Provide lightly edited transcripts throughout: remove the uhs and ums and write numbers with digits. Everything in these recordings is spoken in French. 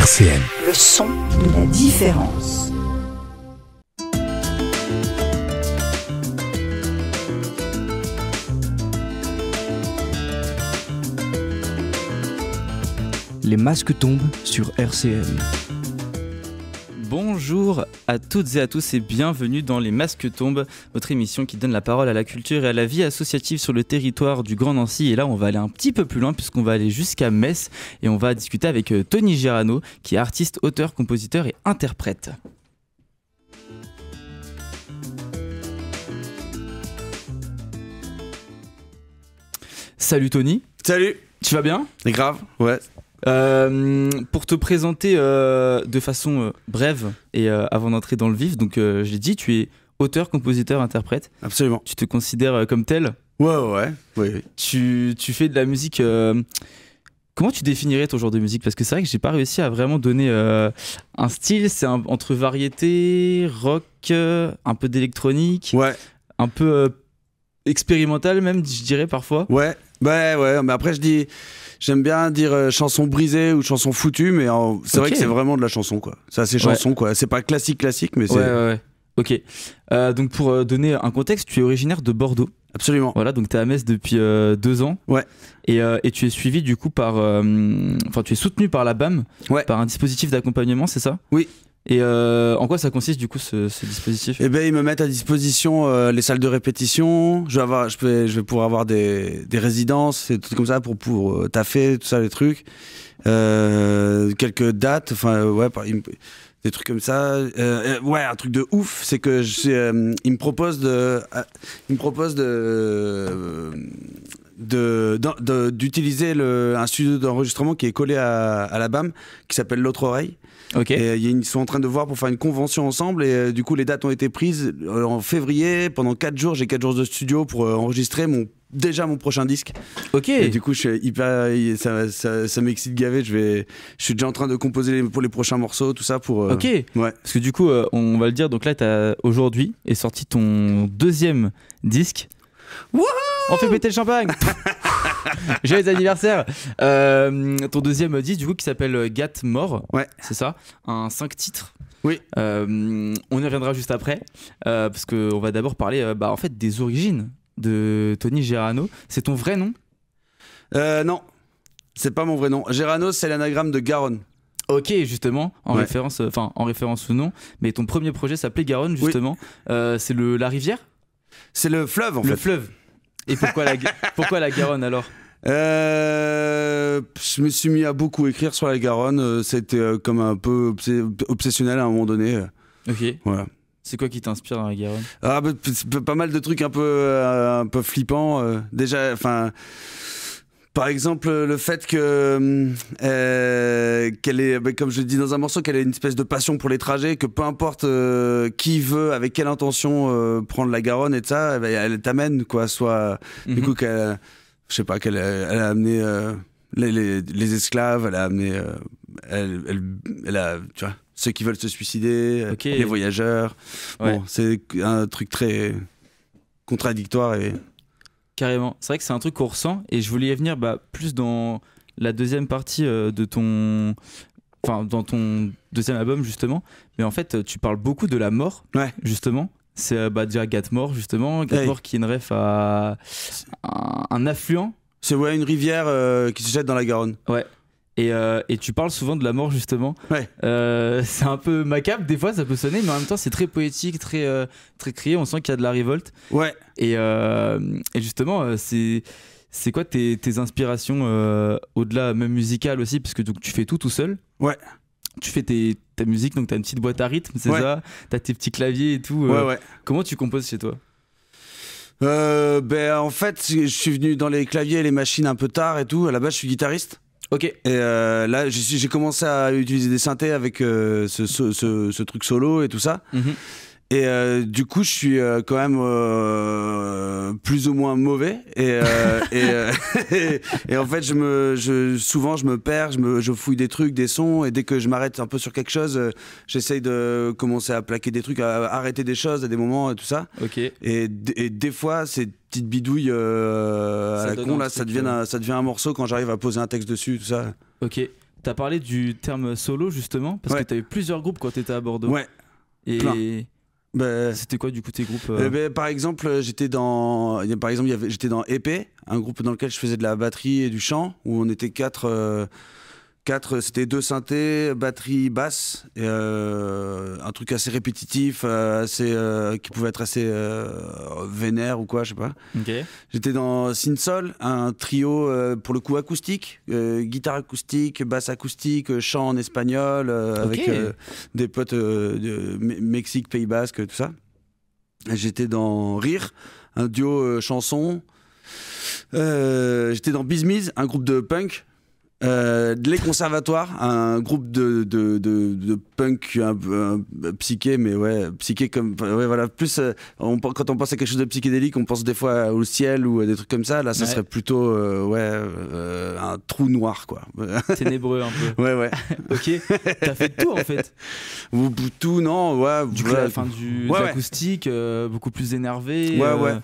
RCN. Le son de la différence. Les masques tombent sur RCN. Bonjour à toutes et à tous et bienvenue dans Les Masques tombent, votre émission qui donne la parole à la culture et à la vie associative sur le territoire du Grand Nancy. Et là, on va aller un petit peu plus loin puisqu'on va aller jusqu'à Metz et on va discuter avec Tony Girano, qui est artiste, auteur, compositeur et interprète. Salut Tony. Salut. Tu vas bien ? C'est grave, ouais. Pour te présenter de façon brève et avant d'entrer dans le vif, donc je l'ai dit, tu es auteur, compositeur, interprète. Absolument. Tu te considères comme tel ? Ouais. Oui. Tu fais de la musique. Comment tu définirais ton genre de musique ? Parce que c'est vrai que j'ai pas réussi à vraiment donner un style. C'est entre variété, rock, un peu d'électronique, Ouais. un peu expérimental même, je dirais parfois. Ouais. Mais après, j'aime bien dire chanson brisée ou chanson foutue, mais c'est vrai que c'est vraiment de la chanson, quoi. C'est assez chanson, quoi. C'est pas classique, mais c'est. Ouais. Ok. Donc pour donner un contexte, tu es originaire de Bordeaux. Absolument. Voilà, donc tu es à Metz depuis 2 ans. Ouais. Et tu es suivi du coup par. Enfin, tu es soutenu par la BAM, Ouais. par un dispositif d'accompagnement, c'est ça ? Oui. Et en quoi ça consiste du coup ce dispositif ? Eh ben, ils me mettent à disposition les salles de répétition. Je vais pouvoir avoir des résidences et tout comme ça pour taffer, tout ça, les trucs. Quelques dates, enfin, ouais, des trucs comme ça. Ouais, un truc de ouf, c'est que ils me proposent d'utiliser un studio d'enregistrement qui est collé à la BAM, qui s'appelle L'Autre Oreille. Ok. Et ils sont en train de voir pour faire une convention ensemble et du coup les dates ont été prises en février. Pendant 4 jours, j'ai 4 jours de studio pour enregistrer mon prochain disque. Ok. Et du coup je suis ça m'excite gavé. Je suis déjà en train de composer pour les prochains morceaux, tout ça pour Ok. ouais. Parce que du coup, on va le dire, donc là, aujourd'hui est sorti ton 2e disque. Wouhou ! On fait péter le champagne. Joyeux anniversaire. Ton 2e disque du coup qui s'appelle Gat Mort. Ouais. C'est ça. Un 5 titres. Oui. On y reviendra juste après parce qu'on va d'abord parler en fait des origines de Tony Girano. C'est ton vrai nom ? Non, c'est pas mon vrai nom. Girano, c'est l'anagramme de Garonne. Ok, justement, en référence ou non. Mais ton premier projet s'appelait Garonne, justement. Oui. C'est la rivière ? C'est le fleuve, en fait. Le fleuve. Et pourquoi la Garonne, alors ? Je me suis mis à beaucoup écrire sur la Garonne. C'était comme un peu obsessionnel à un moment donné. Ok. Voilà. C'est quoi qui t'inspire dans la Garonne ? Pas mal de trucs un peu flippants. Déjà, enfin... Par exemple, le fait qu'elle est, comme je le dis dans un morceau, qu'elle ait une espèce de passion pour les trajets, que peu importe qui veut, avec quelle intention prendre la Garonne et de ça, elle t'amène, quoi. Soit, du coup, je sais pas, elle a amené les esclaves, elle a amené, elle a, tu vois, ceux qui veulent se suicider, les voyageurs. Ouais. Bon, c'est un truc très contradictoire et... Carrément. C'est vrai que c'est un truc qu'on ressent et je voulais y venir plus dans la deuxième partie dans ton 2e album justement. Mais en fait, tu parles beaucoup de la mort, justement. C'est déjà Gat Mort, justement. Gat Mort qui est une ref à un affluent. C'est une rivière qui se jette dans la Garonne. Ouais. Et tu parles souvent de la mort justement. Ouais. C'est un peu macabre des fois, ça peut sonner, mais en même temps c'est très poétique, très crié. On sent qu'il y a de la révolte. Ouais. Et justement, c'est quoi tes inspirations au-delà même musicales aussi, parce que tu fais tout seul. Ouais. Tu fais ta musique, donc t'as une petite boîte à rythme, c'est ça. T'as tes petits claviers et tout. Ouais. Comment tu composes chez toi ? En fait, je suis venu dans les claviers et les machines un peu tard et tout. À la base, je suis guitariste. Ok. Et là, j'ai commencé à utiliser des synthés avec ce truc solo et tout ça. Et du coup, je suis quand même plus ou moins mauvais. Et en fait, souvent, je me perds, je fouille des trucs, des sons. Et dès que je m'arrête un peu sur quelque chose, j'essaye de commencer à plaquer des trucs, à arrêter des choses à des moments et tout ça. Ok. Et des fois, ces petites bidouilles à la con, là, ça devient un morceau quand j'arrive à poser un texte dessus, tout ça. Ok. t'as parlé du terme solo justement, parce que t'avais plusieurs groupes quand t'étais à Bordeaux. Ouais. Et bah, c'était quoi du coup tes groupes par exemple, j'étais dans Épée, un groupe dans lequel je faisais de la batterie et du chant, où on était quatre, c'était 2 synthés, batterie, basse, et un truc assez répétitif, qui pouvait être assez vénère ou quoi, je sais pas. Okay. J'étais dans Sinsol, un trio pour le coup acoustique, guitare acoustique, basse acoustique, chant en espagnol, avec des potes de Mexique, Pays Basque, tout ça. J'étais dans Rire, un duo chanson. J'étais dans Bizmiz, un groupe de punk. Les Conservatoires, un groupe de punk un peu psyché, mais psyché comme voilà, plus quand on pense à quelque chose de psychédélique, on pense des fois au ciel ou à des trucs comme ça. Là, ça serait plutôt un trou noir, quoi. Ténébreux un peu. Ouais. Ok. T'as fait tout en fait. Tout, non, ouais. Du coup, la fin de l'acoustique, beaucoup plus énervé. Ouais.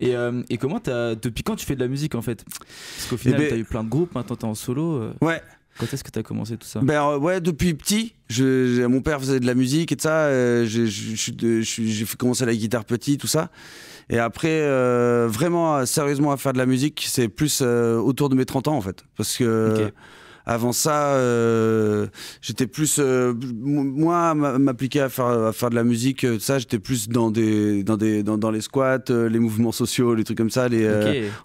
Et comment depuis quand tu fais de la musique en fait? Parce qu'au final t'as eu plein de groupes, maintenant t'es en solo. Ouais. Quand est-ce que t'as commencé tout ça? Depuis petit. Mon père faisait de la musique et tout ça. J'ai fait commencer la guitare petit, tout ça. Et après, vraiment sérieusement à faire de la musique, c'est plus autour de mes 30 ans en fait. Parce que avant ça, j'étais plus moi m'appliquer à faire de la musique, ça j'étais plus dans les squats, les mouvements sociaux, les trucs comme ça.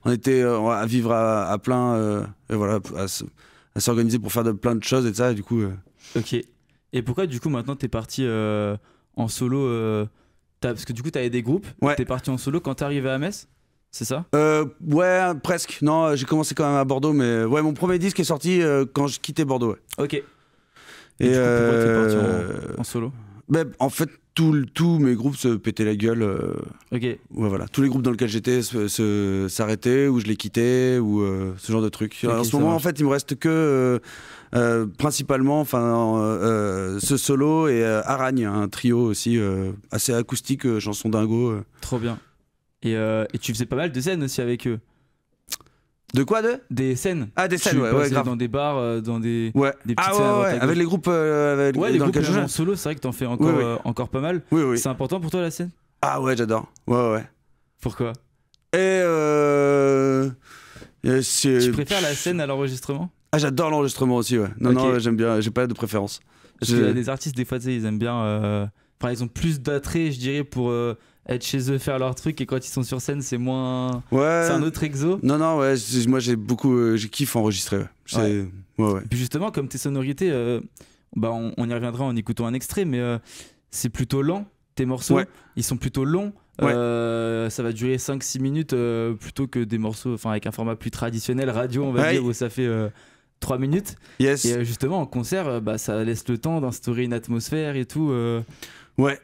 On était à vivre à plein, et voilà, à s'organiser pour faire plein de choses et ça. Et du coup. Ok. Et pourquoi du coup maintenant t'es parti en solo parce que du coup t'avais des groupes. T'es parti en solo quand t'es arrivé à Metz? C'est ça? Ouais, presque. Non, j'ai commencé quand même à Bordeaux, mais mon premier disque est sorti quand je quittais Bordeaux. Ouais. Ok. Et du coup, pourquoi t'es parti en solo? En fait, tous mes groupes se pétaient la gueule. Ok. Ouais, voilà. Tous les groupes dans lesquels j'étais s'arrêtaient, ou je les quittais, ou ce genre de trucs. En ce moment, en fait, il me reste que principalement ce solo et Aragne, un trio aussi assez acoustique, chanson dingo. Trop bien. Et tu faisais pas mal de scènes aussi avec eux. De quoi Des scènes. Ah, des scènes, ouais, grave. Dans des bars, dans des petites scènes. Ouais. Avec les groupes les groupes en solo, c'est vrai que t'en fais encore pas mal. Oui. C'est important pour toi la scène? Ah ouais, j'adore. Ouais. Pourquoi? Tu préfères la scène à l'enregistrement? Ah, j'adore l'enregistrement aussi, ouais. Non, j'aime bien, j'ai pas de préférence. Parce qu'il y a des artistes, des fois, tu sais, ils aiment bien. Enfin, ils ont plus d'attrait, je dirais, pour être chez eux, faire leur truc, et quand ils sont sur scène, c'est moins. Ouais. C'est un autre exo. Non, moi j'ai beaucoup. J'ai kiffe enregistrer. Ouais. Et puis justement, comme tes sonorités, on y reviendra en écoutant un extrait, mais c'est plutôt lent. Tes morceaux, ils sont plutôt longs. Ça va durer 5-6 minutes plutôt que des morceaux avec un format plus traditionnel, radio, on va dire, où ça fait 3 minutes. Yes. Et justement, en concert, ça laisse le temps d'instaurer une atmosphère et tout. Ouais.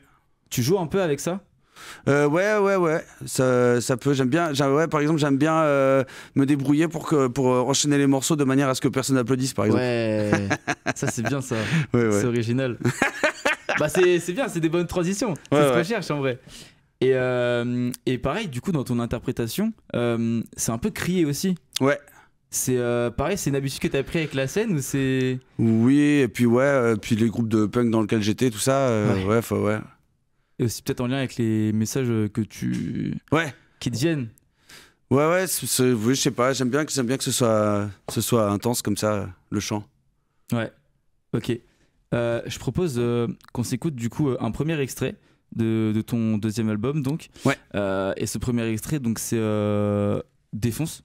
Tu joues un peu avec ça? Ouais. Ça peut. J'aime bien. Par exemple, j'aime bien me débrouiller pour enchaîner les morceaux de manière à ce que personne n'applaudisse, par exemple. Ouais. Ça, c'est bien ça. Ouais. C'est original. C'est bien, c'est des bonnes transitions. C'est ce que je cherche en vrai. Et pareil, du coup, dans ton interprétation, c'est un peu crié aussi. Ouais. C'est pareil, c'est une habitude que tu as pris avec la scène ou c'est... Oui, et puis puis les groupes de punk dans lesquels j'étais, tout ça, ouais. Et aussi peut-être en lien avec les messages que tu... qui te viennent. Ouais, oui, je sais pas, j'aime bien que ce soit intense comme ça, le chant. Ouais, ok. Je propose qu'on s'écoute du coup un premier extrait de ton deuxième album, donc. Ouais. Et ce premier extrait, donc c'est Défonce.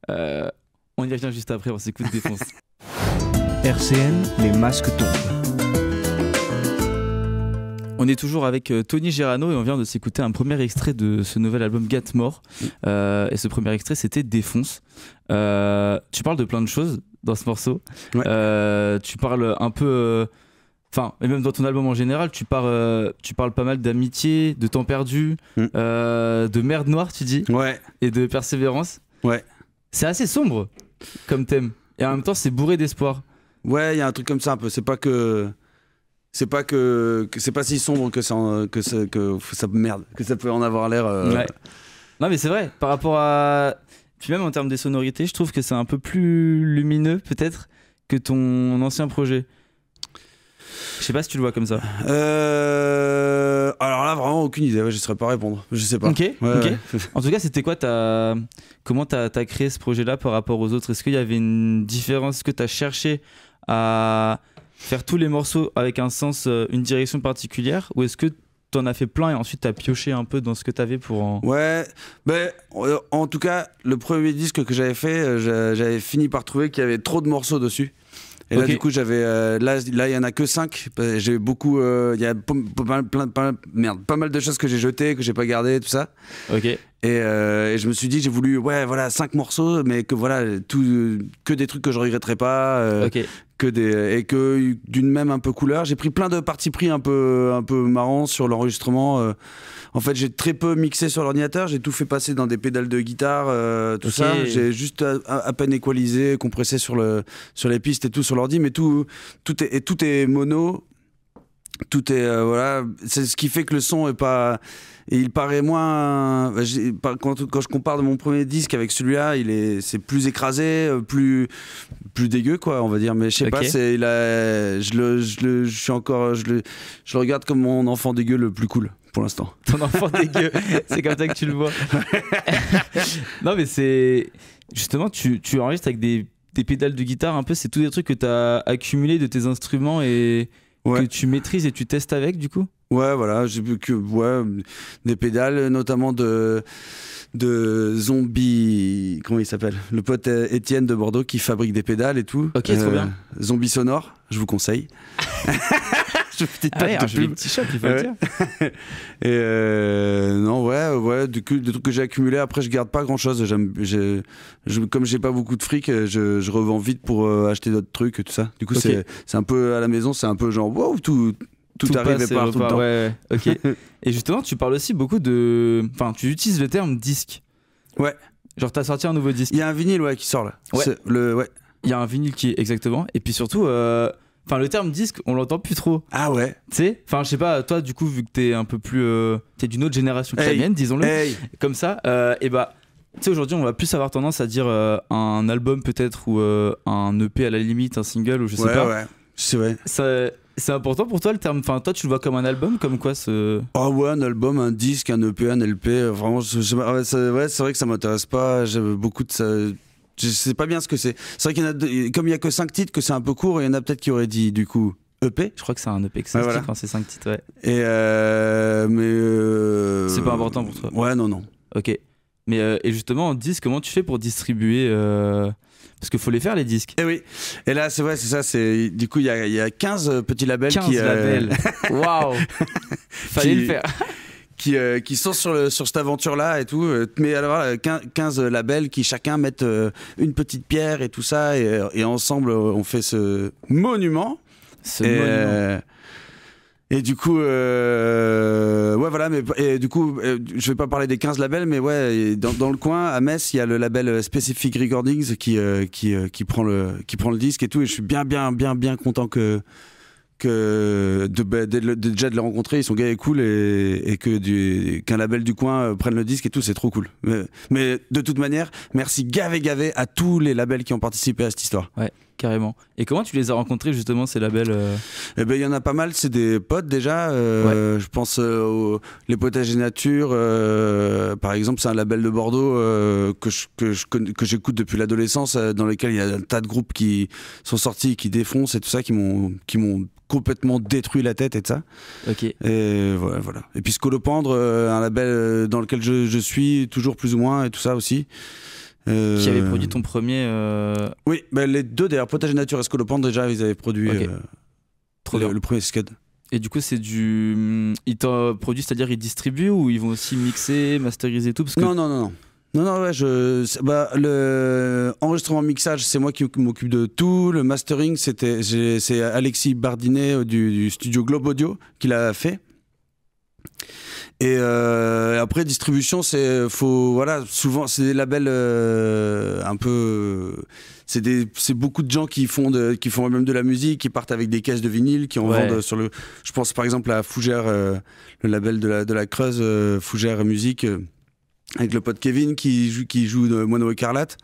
On y revient juste après, on s'écoute Défonce. RCN, les masques tombent. On est toujours avec Tony Gerano et on vient de s'écouter un premier extrait de ce nouvel album Get More. Et ce premier extrait, c'était Défonce. Tu parles de plein de choses dans ce morceau. Ouais. Tu parles un peu... et même dans ton album en général, tu parles pas mal d'amitié, de temps perdu, de merde noire, tu dis. Ouais. Et de persévérance. Ouais. C'est assez sombre comme thème. Et en même temps, c'est bourré d'espoir. Ouais, il y a un truc comme ça un peu. C'est pas si sombre que ça merde, que ça peut en avoir l'air. Ouais. Non, mais c'est vrai. Par rapport à. Puis même en termes des sonorités, je trouve que c'est un peu plus lumineux, peut-être, que ton ancien projet? Je sais pas si tu le vois comme ça. Alors là, vraiment aucune idée. Je ne saurais pas répondre. Je sais pas. Ok. En tout cas, c'était quoi comment t'as créé ce projet-là par rapport aux autres? Est-ce qu'il y avait une différence? Est-ce que t'as cherché à faire tous les morceaux avec un sens, une direction particulière, ou est-ce que t'en as fait plein et ensuite t'as pioché un peu dans ce que t'avais pour en... Ouais, en tout cas, le premier disque que j'avais fait, j'avais fini par trouver qu'il y avait trop de morceaux dessus. Et là, du coup, j'avais. Là, il y en a que 5. J'ai beaucoup. Il y a pas mal de choses que j'ai jetées, que j'ai pas gardées, tout ça. Ok. Et je me suis dit, j'ai voulu, 5 morceaux, mais que que des trucs que je regretterais pas. Ok. Et que d'une même un peu couleur. J'ai pris plein de partis pris un peu marrants sur l'enregistrement. En fait, j'ai très peu mixé sur l'ordinateur. J'ai tout fait passer dans des pédales de guitare, tout ça. J'ai juste à peine équalisé, compressé sur les pistes et tout sur l'ordi, mais tout est mono. Tout est c'est ce qui fait que le son est pas. Et il paraît moins. Quand je compare de mon premier disque avec celui-là, c'est plus écrasé, plus dégueu, quoi, on va dire. Mais je sais pas, je le regarde comme mon enfant dégueu le plus cool pour l'instant. Ton enfant dégueu, c'est comme ça que tu le vois. Non, mais c'est justement, tu enregistres avec des pédales de guitare un peu. C'est tous des trucs que tu as accumulés de tes instruments et que tu maîtrises et tu testes avec, du coup. Ouais, voilà, j'ai vu que des pédales, notamment de Zombie, comment il s'appelle, le pote Étienne de Bordeaux qui fabrique des pédales et tout. Ok, trop bien. Zombie sonore, je vous conseille. Un petit shop, il faut le dire. Et non, des trucs que j'ai accumulés. Après, je garde pas grand chose. Comme j'ai pas beaucoup de fric, je revends vite pour acheter d'autres trucs et tout ça. Du coup, c'est un peu à la maison, c'est un peu genre wow, tout arrive et part tout le temps. Ouais, ok. Et justement, tu parles aussi beaucoup de. Enfin, tu utilises le terme disque. Ouais. Genre, t'as sorti un nouveau disque. Il y a un vinyle qui sort là. Ouais. Il y a un vinyle qui est exactement. Et puis surtout. Enfin, le terme disque, on l'entend plus trop. Ah ouais. Tu sais, enfin, je sais pas, toi, du coup, vu que t'es un peu plus. T'es d'une autre génération que la mienne, disons-le. Comme ça, et bah, tu sais, aujourd'hui, on va plus avoir tendance à dire un album peut-être, ou un EP à la limite, un single, ou je sais pas. Ouais, c'est vrai. C'est important pour toi le terme. Enfin, toi, tu le vois comme un album, comme quoi ce. Ah ouais, un album, un disque, un EP, un LP. Vraiment, c'est vrai que ça m'intéresse pas. J'aime beaucoup de ça. Je sais pas bien ce que c'est. C'est vrai qu'il y en a comme il y a que 5 titres, que c'est un peu court, et il y en a peut-être qui auraient dit du coup EP. Je crois que c'est un EP que ça se dit quand c'est 5 titres, ouais. Et mais c'est pas important pour toi. Ouais, non. Ok. Mais et justement, en disque, comment tu fais pour distribuer parce qu'il faut les faire les disques. Et oui. Et là, c'est ça. Du coup, il y a 15 petits labels 15 labels. Waouh. Fallait le faire. Qui sont sur cette aventure-là et tout. Mais alors, 15 labels qui chacun mettent une petite pierre et tout ça. Et ensemble, on fait ce monument. Et du coup, du coup, je vais pas parler des 15 labels, mais dans le coin, à Metz, il y a le label Specific Recordings qui prend le disque et tout. Et je suis bien content déjà de les rencontrer. Ils sont gars et cool, et qu'un label du coin prenne le disque et tout, c'est trop cool. Mais de toute manière, merci gavé à tous les labels qui ont participé à cette histoire. Ouais, carrément. Et comment tu les as rencontrés justement, ces labels Eh ben, il y en a pas mal, c'est des potes déjà. Je pense les Potages Nature, par exemple, c'est un label de Bordeaux que j'écoute depuis l'adolescence, dans lequel il y a un tas de groupes qui sont sortis, qui défoncent et tout ça, qui m'ont complètement détruit la tête et de ça. Ok. Et voilà. Et puis Scolopendre, un label dans lequel je suis toujours plus ou moins, et tout ça aussi. Qui avait produit ton premier Oui, les deux d'ailleurs, Potage Nature et Scolopendre, déjà ils avaient produit le premier Scud. Et du coup, c'est ils t'ont produit, c'est-à-dire ils distribuent, ou ils vont aussi mixer, masteriser tout parce que... Non, le enregistrement mixage, c'est moi qui m'occupe de tout. Le mastering, c'est Alexis Bardinet du studio Globe Audio qui l'a fait. Et après, distribution, souvent c'est des labels un peu... C'est beaucoup de gens qui font même de la musique, qui partent avec des caisses de vinyle, qui en vendent sur le... Je pense par exemple à Fougère, le label de la Creuse, Fougère Musique, avec le pote Kevin qui joue de Mono Écarlate.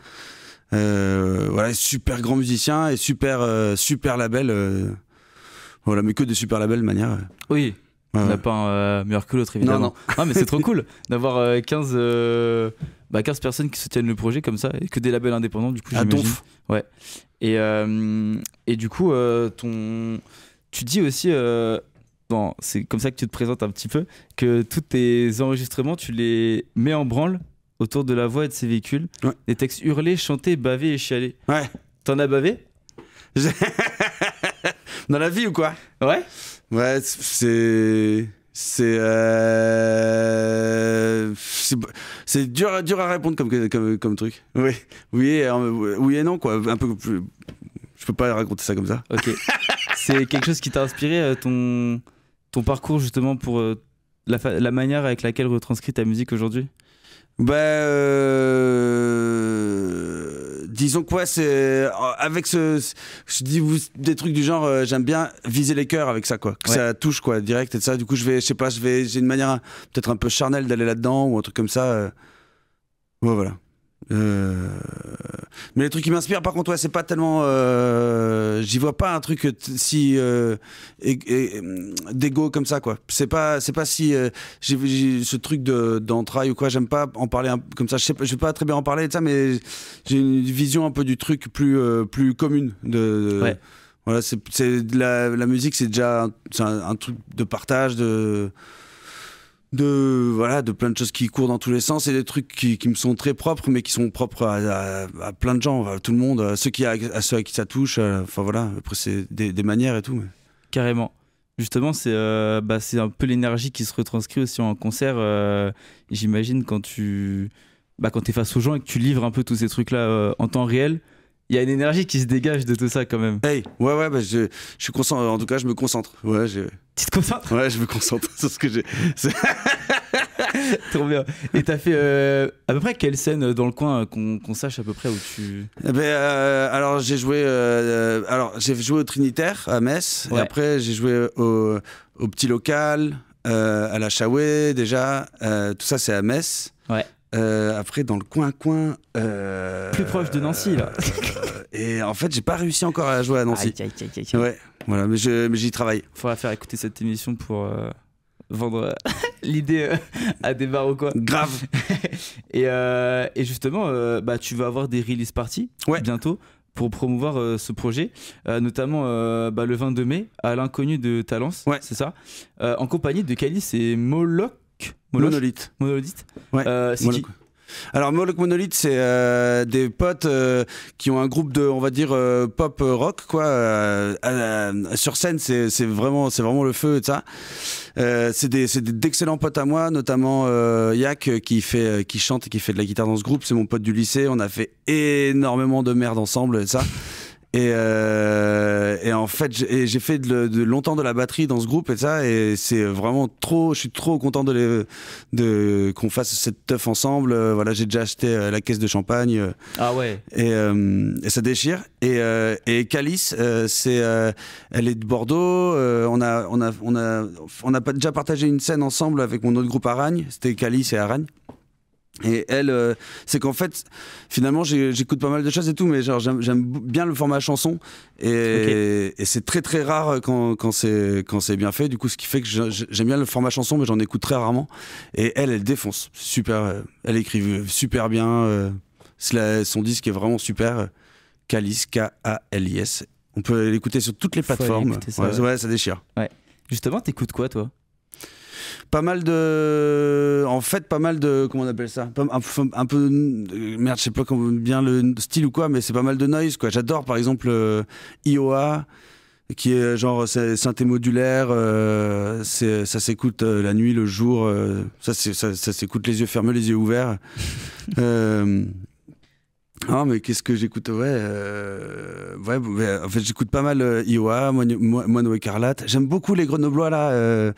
Voilà, super grand musicien et super label. Voilà, mais que des super labels de manière. Oui. On n'a pas un meilleur que l'autre, évidemment. Non, mais c'est trop cool d'avoir 15 personnes qui soutiennent le projet comme ça, et que des labels indépendants, du coup, j'imagine. Ouais. Et du coup, tu dis aussi, c'est comme ça que tu te présentes un petit peu, que tous tes enregistrements, tu les mets en branle autour de la voix et de ces véhicules. Ouais. Des textes hurlés, chantés, bavés et chialés. Ouais. T'en as bavé? Dans la vie ou quoi? Ouais. Ouais, c'est dur à répondre comme truc. Oui et non quoi, un peu plus. Je peux pas raconter ça comme ça. Ok. C'est quelque chose qui t'a inspiré ton parcours justement pour la manière avec laquelle retranscrit ta musique aujourd'hui? Disons que c'est avec je dis des trucs du genre j'aime bien viser les cœurs avec ça quoi, que ça touche quoi direct et ça, du coup j'ai une manière peut-être un peu charnelle d'aller là-dedans ou un truc comme ça. Ouais, voilà. Mais les trucs qui m'inspirent par contre, c'est pas tellement j'y vois pas un truc si d'égo comme ça quoi. C'est pas si j'ai ce truc d'entrailles ou quoi, j'aime pas en parler comme ça, je vais pas très bien en parler de ça, mais j'ai une vision un peu du truc plus commune voilà, c'est la musique, c'est déjà un truc de partage, de plein de choses qui courent dans tous les sens, et des trucs qui me sont très propres, mais qui sont propres à plein de gens, à tout le monde, à ceux à qui ça touche. Enfin voilà, après c'est des manières et tout. Mais... Carrément. Justement, c'est un peu l'énergie qui se retranscrit aussi en concert. J'imagine quand t'es face aux gens et que tu livres un peu tous ces trucs-là en temps réel. Il y a une énergie qui se dégage de tout ça quand même. Hey, je suis concentré, en tout cas je me concentre. Tu te concentres? Ouais, je me concentre sur ce que j'ai. Trop bien. Et t'as fait à peu près quelle scène dans le coin qu'on sache à peu près où tu... Alors j'ai joué au Trinitaire à Metz, et après j'ai joué au petit local, à la Chaoué déjà, tout ça c'est à Metz. Ouais. Après dans le coin plus proche de Nancy là. Et en fait j'ai pas réussi encore à jouer à Nancy. Aïe. Ouais, voilà, mais j'y travaille. Faudra faire écouter cette émission pour vendre l'idée à des bars ou quoi. Grave. Et justement tu vas avoir des release parties bientôt pour promouvoir ce projet, notamment le 22 mai à l'Inconnu de Talence, c'est ça, en compagnie de Calice et Monolith. Ouais. C'est qui? Alors Monolith, c'est des potes qui ont un groupe de, on va dire, pop rock quoi. Sur scène, c'est vraiment le feu et ça. C'est d'excellents potes à moi, notamment Yak qui chante et qui fait de la guitare dans ce groupe. C'est mon pote du lycée. On a fait énormément de merde ensemble et ça. Et en fait j'ai fait de longtemps de la batterie dans ce groupe et ça, et c'est vraiment je suis trop content qu'on fasse cette teuf ensemble. Voilà, j'ai déjà acheté la caisse de champagne. Ah ouais. Et ça déchire. Et Calice, elle est de Bordeaux. On a déjà partagé une scène ensemble avec mon autre groupe Aragne. C'était Calice et Aragne. Et elle, c'est qu'en fait, finalement, j'écoute pas mal de choses et tout, mais genre j'aime bien le format chanson, et c'est très très rare quand c'est bien fait. Du coup, ce qui fait que j'aime bien le format chanson, mais j'en écoute très rarement. Et elle défonce, super. Elle écrit super bien. Son disque est vraiment super. Calice, K-A-L-I-S. On peut l'écouter sur toutes les plateformes. Ça déchire. Ouais. Justement, t'écoutes quoi, toi? Pas mal de comment on appelle ça, un peu merde, je sais pas bien le style ou quoi, mais c'est pas mal de noise quoi. J'adore par exemple IOA, qui est genre synthé modulaire, ça s'écoute la nuit, le jour, ça s'écoute les yeux fermés, les yeux ouverts. Ah mais qu'est-ce que j'écoute? En fait j'écoute pas mal IOA, Moineau Écarlate. J'aime beaucoup les Grenoblois là.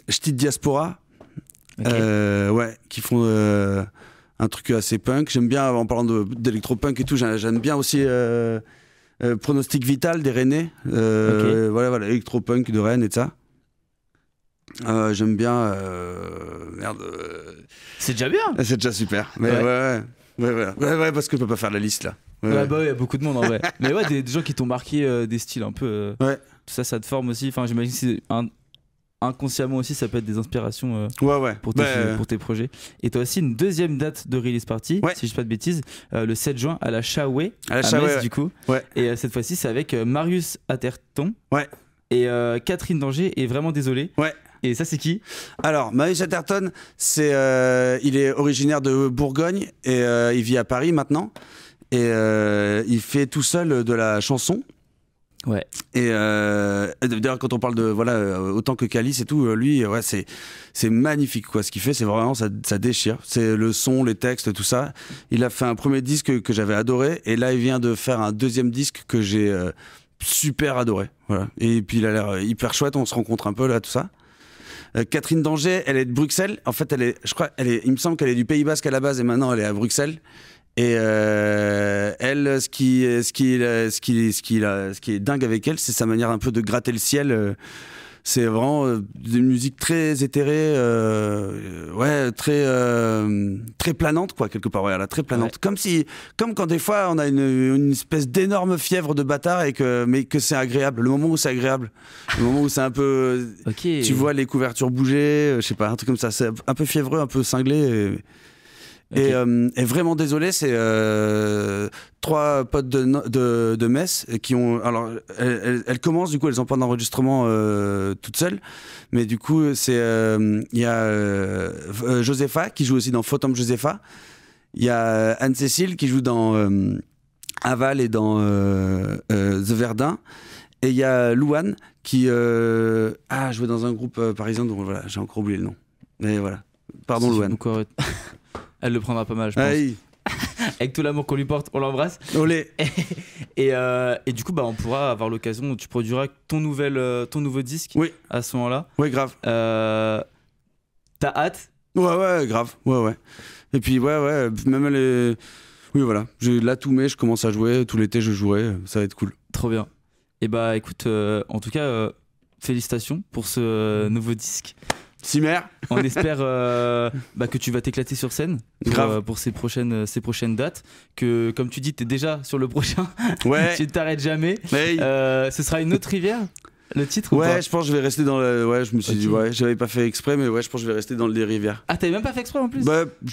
Ch'ti Diaspora, qui font un truc assez punk. J'aime bien, en parlant d'électropunk et tout, j'aime bien aussi Pronostic Vital des Rennais. Voilà, électropunk de Rennes et de ça. J'aime bien. C'est déjà bien. C'est déjà super. Mais Ouais, parce que je peux pas faire la liste là. Bah, il y a beaucoup de monde en vrai. Mais ouais, des gens qui t'ont marqué, des styles un peu. Tout ça te forme aussi. Enfin, j'imagine que c'est inconsciemment aussi, ça peut être des inspirations pour tes projets. Et tu as aussi une deuxième date de release party, si je dis pas de bêtises, le 7 juin à la Shaway, à Metz du coup. Et cette fois-ci, c'est avec Marius Atherton et Catherine Danger, et Vraiment Désolé. Et ça, c'est qui? Alors, Marius Atherton, il est originaire de Bourgogne et il vit à Paris maintenant. Et il fait tout seul de la chanson. Et d'ailleurs, quand on parle de autant que Calice et tout, lui, c'est magnifique quoi. Ce qu'il fait, c'est vraiment ça déchire. C'est le son, les textes, tout ça. Il a fait un premier disque que j'avais adoré, et là, il vient de faire un deuxième disque que j'ai super adoré. Voilà. Et puis il a l'air hyper chouette. On se rencontre un peu là, tout ça. Catherine Danger, elle est de Bruxelles. En fait, il me semble qu'elle est du Pays Basque à la base, et maintenant elle est à Bruxelles. Et elle, ce qui est dingue avec elle, c'est sa manière un peu de gratter le ciel. C'est vraiment une musique très éthérée, très planante quoi, quelque part. Voilà, très planante. Comme quand des fois on a une espèce d'énorme fièvre de bâtard mais que c'est agréable. Le moment où c'est agréable, le moment où c'est un peu, tu vois les couvertures bouger, je sais pas, un truc comme ça. C'est un peu fiévreux, un peu cinglé. Et Vraiment Désolé, c'est 3 potes de Metz qui ont. Alors, elles commencent, du coup, elles n'ont pas d'enregistrement toutes seules. Mais du coup, il y a Josepha qui joue aussi dans Photom Josepha. Il y a Anne-Cécile qui joue dans Aval et dans The Verdun. Et il y a Louane qui jouait dans un groupe parisien dont voilà, j'ai encore oublié le nom. Mais voilà. Pardon, Louane. Elle le prendra pas mal, je pense. Avec tout l'amour qu'on lui porte, on l'embrasse. Olé. Et du coup, on pourra avoir l'occasion, tu produiras ton nouveau disque à ce moment-là. Oui, grave. T'as hâte? Ouais, grave. Ouais. Et puis, même oui, voilà. Là, tout mai, je commence à jouer. Tout l'été, je jouerai. Ça va être cool. Trop bien. Et écoute, en tout cas, félicitations pour ce nouveau disque. Cimer. On espère que tu vas t'éclater sur scène pour ces prochaines dates. Que, comme tu dis, t'es déjà sur le prochain. Ouais. Tu ne t'arrêtes jamais. Ce sera Une autre rivière, le titre? Ouais, je pense que je vais rester dans le. Ouais, je me suis dit, j'avais pas fait exprès, mais je pense que je vais rester dans le des rivières. Ah, t'avais même pas fait exprès en plus?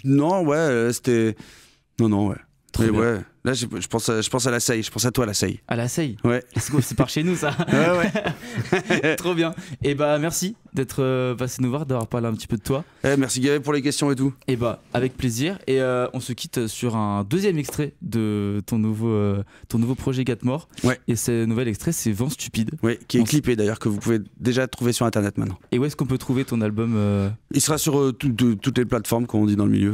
Non, c'était. Non, ouais. Trop bien. Là, je pense à la Seille. Je pense à toi, la Seille. À la Seille? Ouais. C'est par chez nous, ça. Ouais. Trop bien. Et merci d'être passé nous voir, d'avoir parlé un petit peu de toi. Merci Gaël pour les questions et tout. Et avec plaisir. Et on se quitte sur un deuxième extrait de ton nouveau projet Gatmore. Ouais. Et ce nouvel extrait, c'est Vent Stupide. Ouais, qui est clippé d'ailleurs, que vous pouvez déjà trouver sur internet maintenant. Et où est-ce qu'on peut trouver ton album? Il sera sur toutes les plateformes, comme on dit dans le milieu.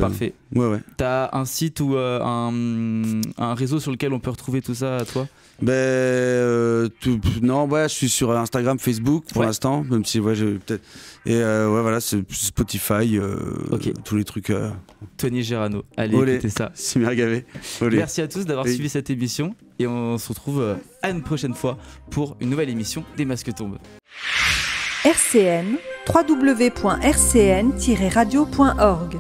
Parfait. Ouais. T'as un site ou un réseau sur lequel on peut retrouver tout ça à toi? Non, je suis sur Instagram, Facebook pour l'instant, même si je peut-être. Et voilà, c'est Spotify, tous les trucs. Tony Gerano, allez écoutez ça. Cimer Gavé. Merci à tous d'avoir suivi cette émission, et on se retrouve à une prochaine fois pour une nouvelle émission des Masques Tombent. RCN, www.rcn-radio.org